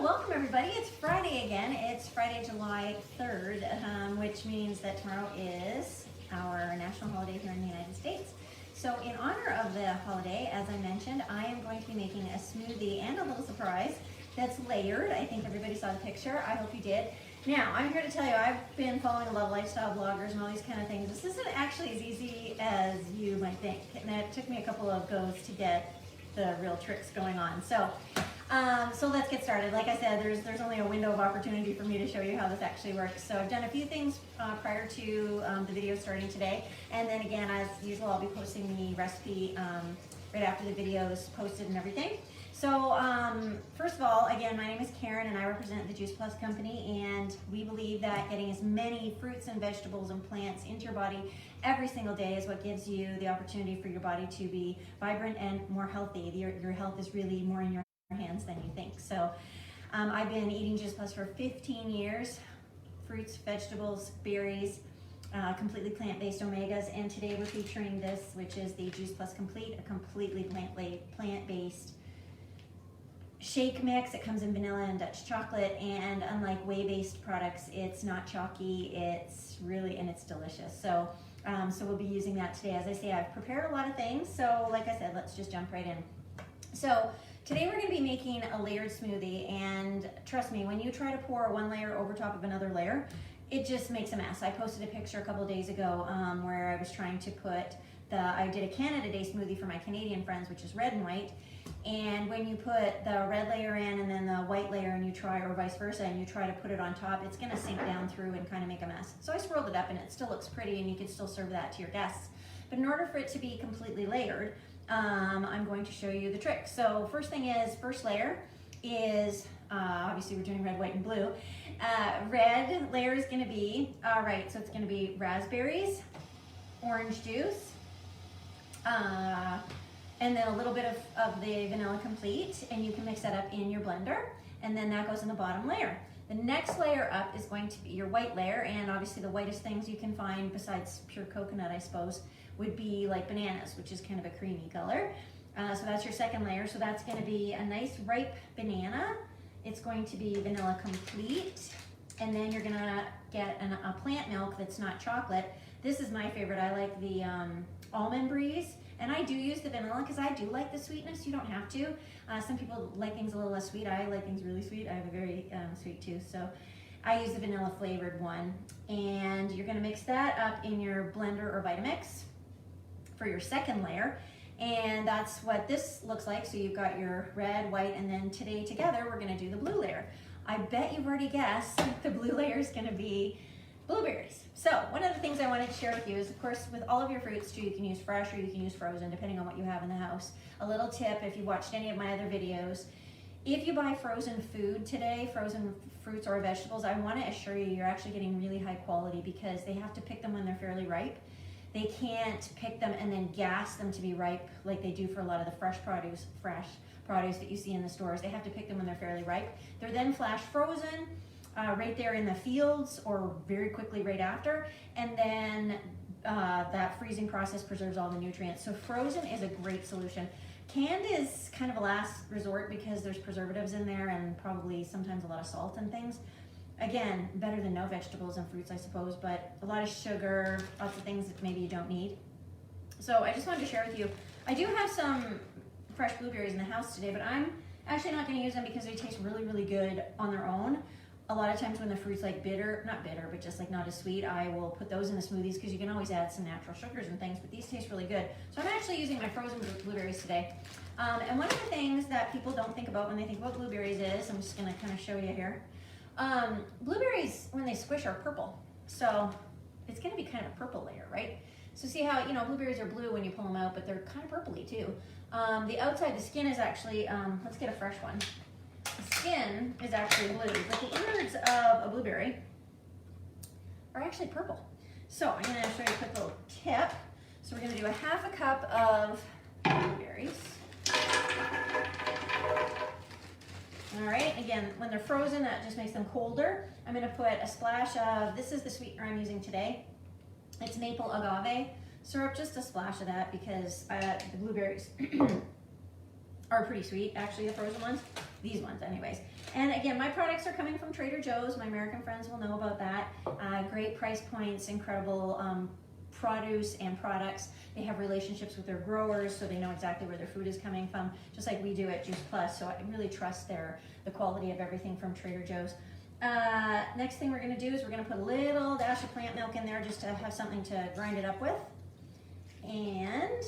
Well, welcome everybody. It's Friday again. It's Friday, July 3rd, which means that tomorrow is our national holiday here in the United States. So in honor of the holiday, as I mentioned, I am going to be making a smoothie and a little surprise that's layered. I think everybody saw the picture. I hope you did. Now, I'm here to tell you, I've been following a lot of lifestyle bloggers and all these kind of things. This isn't actually as easy as you might think. And it took me a couple of goes to get the real tricks going on. So let's get started. Like I said, there's only a window of opportunity for me to show you how this actually works. So I've done a few things prior to the video starting today. And then again, as usual, I'll be posting the recipe right after the video is posted and everything. So first of all, again, my name is Karen and I represent the Juice Plus company, and we believe that getting as many fruits and vegetables and plants into your body every single day is what gives you the opportunity for your body to be vibrant and more healthy. Your health is really more in your hands than you think. So I've been eating Juice Plus for 15 years, fruits, vegetables, berries, completely plant-based omegas, and today we're featuring this, which is the Juice Plus Complete, a completely plant-based shake mix. It comes in vanilla and Dutch chocolate, and unlike whey-based products, it's not chalky, it's delicious. So we'll be using that today. As I say, I've prepared a lot of things, so like I said, let's just jump right in. So today we're going to be making a layered smoothie, and trust me, when you try to pour one layer over top of another layer, it just makes a mess. I posted a picture a couple days ago where I was trying to put I did a Canada Day smoothie for my Canadian friends, which is red and white, and when you put the red layer in and then the white layer and you try, or vice versa, and you try to put it on top, it's going to sink down through and kind of make a mess. So I swirled it up and it still looks pretty, and you can still serve that to your guests. But in order for it to be completely layered, I'm going to show you the trick. So first layer is, obviously we're doing red, white, and blue. Red layer is going to be, so it's going to be raspberries, orange juice, and then a little bit of the vanilla complete, and you can mix that up in your blender, and then that goes in the bottom layer. The next layer up is going to be your white layer, and obviously the whitest things you can find besides pure coconut, I suppose, would be like bananas, which is kind of a creamy color. So that's your second layer. So that's going to be a nice ripe banana. It's going to be vanilla complete, and then you're going to get a plant milk that's not chocolate. This is my favorite. I like the almond breeze, and I do use the vanilla because I do like the sweetness. You don't have to. Some people like things a little less sweet. I like things really sweet. I have a very sweet tooth, so I use the vanilla flavored one. And you're going to mix that up in your blender or Vitamix for your second layer, and that's what this looks like. So you've got your red, white, and then today together we're going to do the blue layer. I bet you've already guessed the blue layer is going to be blueberries. So one of the things I wanted to share with you is, of course, with all of your fruits too, you can use fresh or you can use frozen depending on what you have in the house. A little tip, if you watched any of my other videos, if you buy frozen food today, frozen fruits or vegetables, I want to assure you you're actually getting really high quality, because they have to pick them when they're fairly ripe. They can't pick them and then gas them to be ripe like they do for a lot of the fresh produce that you see in the stores. They have to pick them when they're fairly ripe. They're then flash frozen right there in the fields or very quickly right after, and then that freezing process preserves all the nutrients. So frozen is a great solution. Canned is kind of a last resort because there's preservatives in there and probably sometimes a lot of salt and things. Again, better than no vegetables and fruits, I suppose, but a lot of sugar, lots of things that maybe you don't need. So I just wanted to share with you, I do have some fresh blueberries in the house today, but I'm actually not going to use them because they taste really, really good on their own. A lot of times when the fruit's like not bitter, but just like not as sweet, I will put those in the smoothies because you can always add some natural sugars and things, but these taste really good. So I'm actually using my frozen blueberries today. And one of the things that people don't think about when they think about blueberries is, I'm just going to kind of show you here, blueberries, when they squish, are purple. So it's going to be kind of a purple layer, right? So see how, blueberries are blue when you pull them out, but they're kind of purpley too. The outside, the skin is actually, let's get a fresh one. The skin is actually blue, but the innards of a blueberry are actually purple. So I'm going to show you a quick little tip. So we're going to do a half a cup of blueberries. All right, again, when they're frozen, that just makes them colder. I'm going to put a splash of, this is the sweetener I'm using today. It's maple agave syrup, just a splash of that, because the blueberries are pretty sweet, actually, the frozen ones. these ones anyways. And again, my products are coming from Trader Joe's. My American friends will know about that. Great price points, incredible produce and products. They have relationships with their growers, so they know exactly where their food is coming from, just like we do at Juice Plus. So I really trust the quality of everything from Trader Joe's. Next thing we're gonna do is we're gonna put a little dash of plant milk in there just to have something to grind it up with. And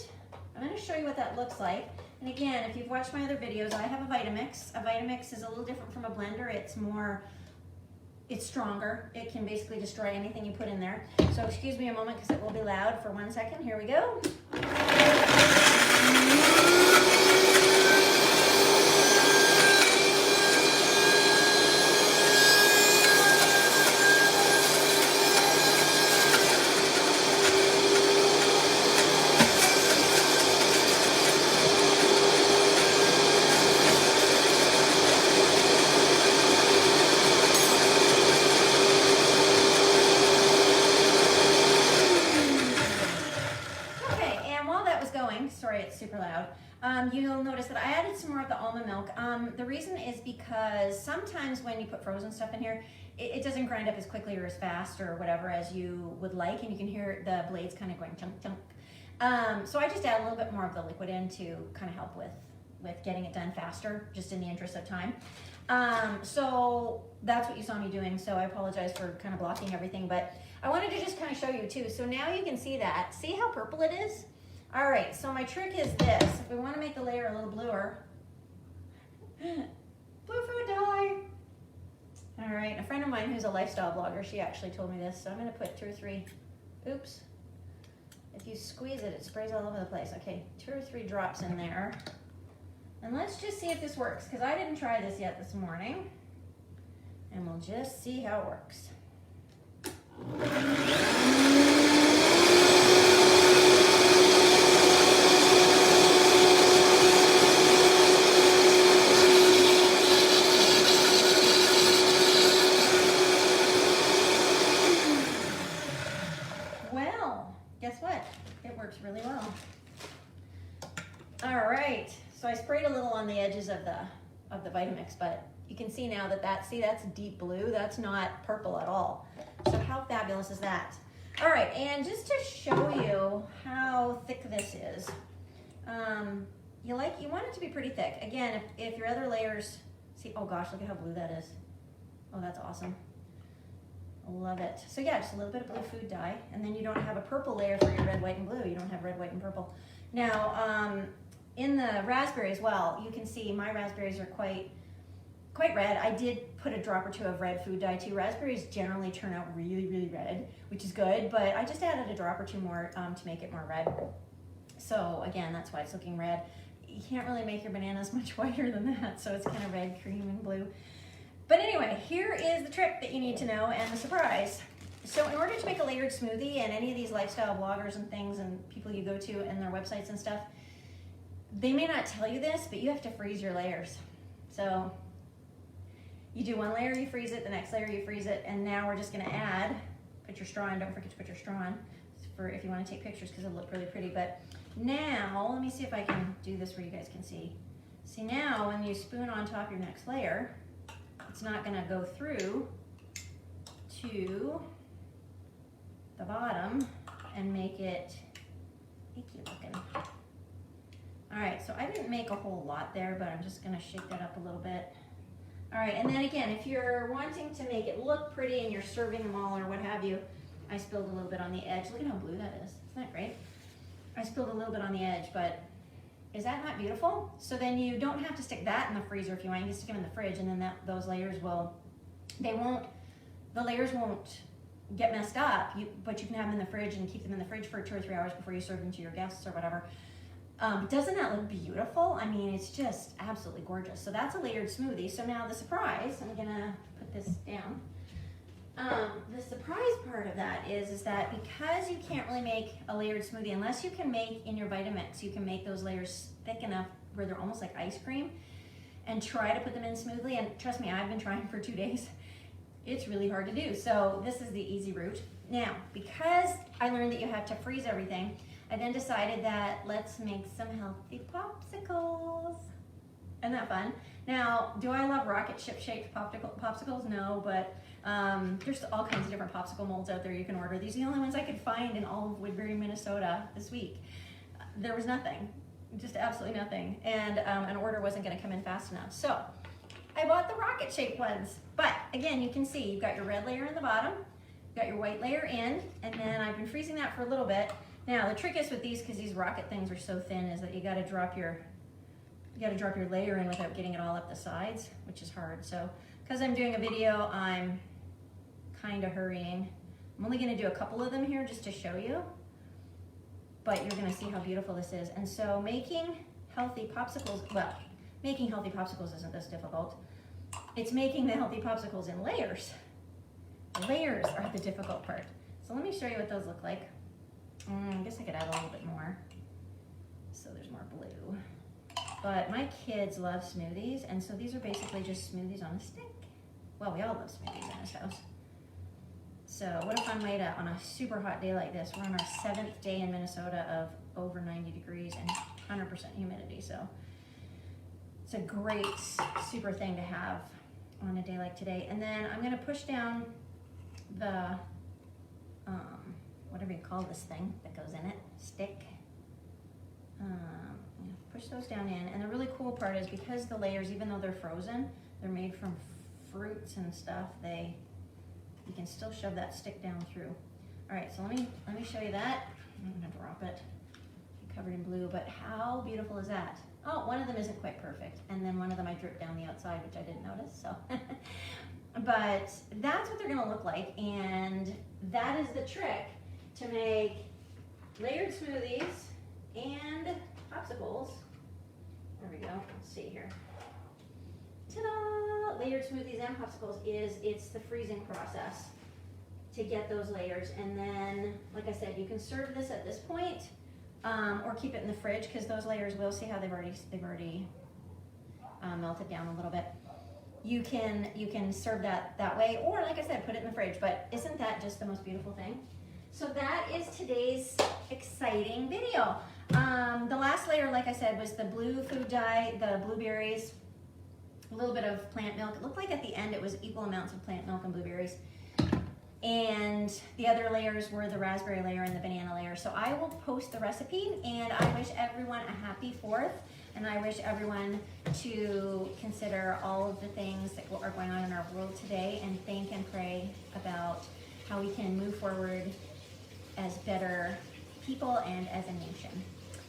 I'm gonna show you what that looks like. And again, if you've watched my other videos, I have a Vitamix. A Vitamix is a little different from a blender. It's stronger. It can basically destroy anything you put in there. So excuse me a moment because it will be loud for 1 second. Here we go. Sorry, it's super loud. You'll notice that I added some more of the almond milk. The reason is because sometimes when you put frozen stuff in here, it doesn't grind up as quickly or as fast or whatever as you would like, and you can hear the blades kind of going chunk, chunk. So I just add a little bit more of the liquid in to kind of help with getting it done faster, just in the interest of time. So that's what you saw me doing, so I apologize for kind of blocking everything, but I wanted to just kind of show you too. So now you can see that. See how purple it is? All right, so my trick is this. If we want to make the layer a little bluer, blue food dye. All right, a friend of mine who's a lifestyle blogger, she actually told me this, so I'm gonna put 2 or 3, oops. If you squeeze it, it sprays all over the place. Okay, 2 or 3 drops in there. And let's just see if this works, because I didn't try this yet this morning. And we'll just see how it works. Guess what? It works really well. All right, so I sprayed a little on the edges of the Vitamix, but you can see now that's deep blue. That's not purple at all. So how fabulous is that? All right, and just to show you how thick this is, you want it to be pretty thick. Again, if your other layers, see, oh gosh, look at how blue that is. Oh, that's awesome. Love it. So yeah, just a little bit of blue food dye, and then you don't have a purple layer for your red, white, and blue. You don't have red, white, and purple. Now, in the raspberry as well, you can see my raspberries are quite red. I did put a drop or 2 of red food dye too. Raspberries generally turn out really, really red, which is good, but I just added a drop or 2 more to make it more red. So again, that's why it's looking red. You can't really make your bananas much whiter than that, so it's kind of red, cream, and blue. But anyway, here is the trick that you need to know and the surprise. So in order to make a layered smoothie, and any of these lifestyle bloggers and things and people you go to and their websites and stuff, they may not tell you this, but you have to freeze your layers. So you do one layer, you freeze it, the next layer you freeze it, and now we're just gonna add, put your straw in, don't forget to put your straw in for if you wanna take pictures because it'll look really pretty. But now, let me see if I can do this where you guys can see. See now, when you spoon on top your next layer, it's not going to go through to the bottom and make it icky looking. All right, so I didn't make a whole lot there, but I'm just going to shake that up a little bit. All right, and then again, if you're wanting to make it look pretty and you're serving them all or what have you, I spilled a little bit on the edge. Look at how blue that is. Isn't that great? I spilled a little bit on the edge, but is that not beautiful? So then you don't have to stick that in the freezer if you want. You can stick them in the fridge, and then those layers the layers won't get messed up, but you can have them in the fridge and keep them in the fridge for 2 or 3 hours before you serve them to your guests or whatever. Doesn't that look beautiful? I mean, it's just absolutely gorgeous. So that's a layered smoothie. So now the surprise, I'm gonna put this down. The surprise part of that is that because you can't really make a layered smoothie unless you can make in your Vitamix, you can make those layers thick enough where they're almost like ice cream and try to put them in smoothly. And trust me, I've been trying for 2 days. It's really hard to do. So this is the easy route. Now, because I learned that you have to freeze everything, I then decided that let's make some healthy popsicles. Isn't that fun? Now, do I love rocket ship shaped popsicles? No, but there's all kinds of different popsicle molds out there you can order. These are the only ones I could find in all of Woodbury, Minnesota this week. There was nothing, just absolutely nothing. And an order wasn't gonna come in fast enough. So I bought the rocket shaped ones. But again, you can see you've got your red layer in the bottom, you've got your white layer in, and then I've been freezing that for a little bit. Now the trick is with these, because these rocket things are so thin, is that you gotta drop your layer in without getting it all up the sides, which is hard. So because I'm doing a video, I'm kind of hurrying. I'm only gonna do a couple of them here just to show you, but you're gonna see how beautiful this is. And so making healthy popsicles, well, making healthy popsicles isn't this difficult. It's making the healthy popsicles in layers. The layers are the difficult part. So let me show you what those look like. I guess I could add a little bit more, so there's more blue. But my kids love smoothies, and so these are basically just smoothies on a stick. Well, we all love smoothies in this house. So what a fun way to, on a super hot day like this, we're on our 7th day in Minnesota of over 90 degrees and 100% humidity. So it's a great, super thing to have on a day like today. And then I'm gonna push down the, whatever you call this thing that goes in it, stick. Push those down in, and the really cool part is because the layers, even though they're frozen, they're made from fruits and stuff, you can still shove that stick down through. All right, so let me show you that. I'm gonna drop it, covered in blue, but how beautiful is that? Oh, one of them isn't quite perfect, and then one of them I dripped down the outside, which I didn't notice, so. But that's what they're gonna look like, and that is the trick to make layered smoothies and popsicles. There we go, let's see here. Ta-da! Layered smoothies and popsicles it's the freezing process to get those layers. And then, like I said, you can serve this at this point, or keep it in the fridge, because those layers will, see how they've already melted down a little bit. You can serve that way, or like I said, put it in the fridge. But isn't that just the most beautiful thing? So that is today's exciting video. The last layer, like I said, was the blue food dye, the blueberries, a little bit of plant milk. It looked like at the end it was equal amounts of plant milk and blueberries. And the other layers were the raspberry layer and the banana layer. So I will post the recipe, and I wish everyone a happy 4th. And I wish everyone to consider all of the things that are going on in our world today, and think and pray about how we can move forward as better people and as a nation.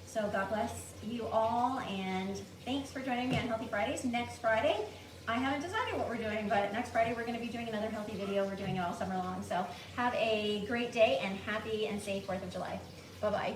So God bless you all, and thanks for joining me on Healthy Fridays. Next Friday, I haven't decided what we're doing, but next Friday we're going to be doing another healthy video. We're doing it all summer long. So have a great day, and happy and safe 4th of July. Bye-bye.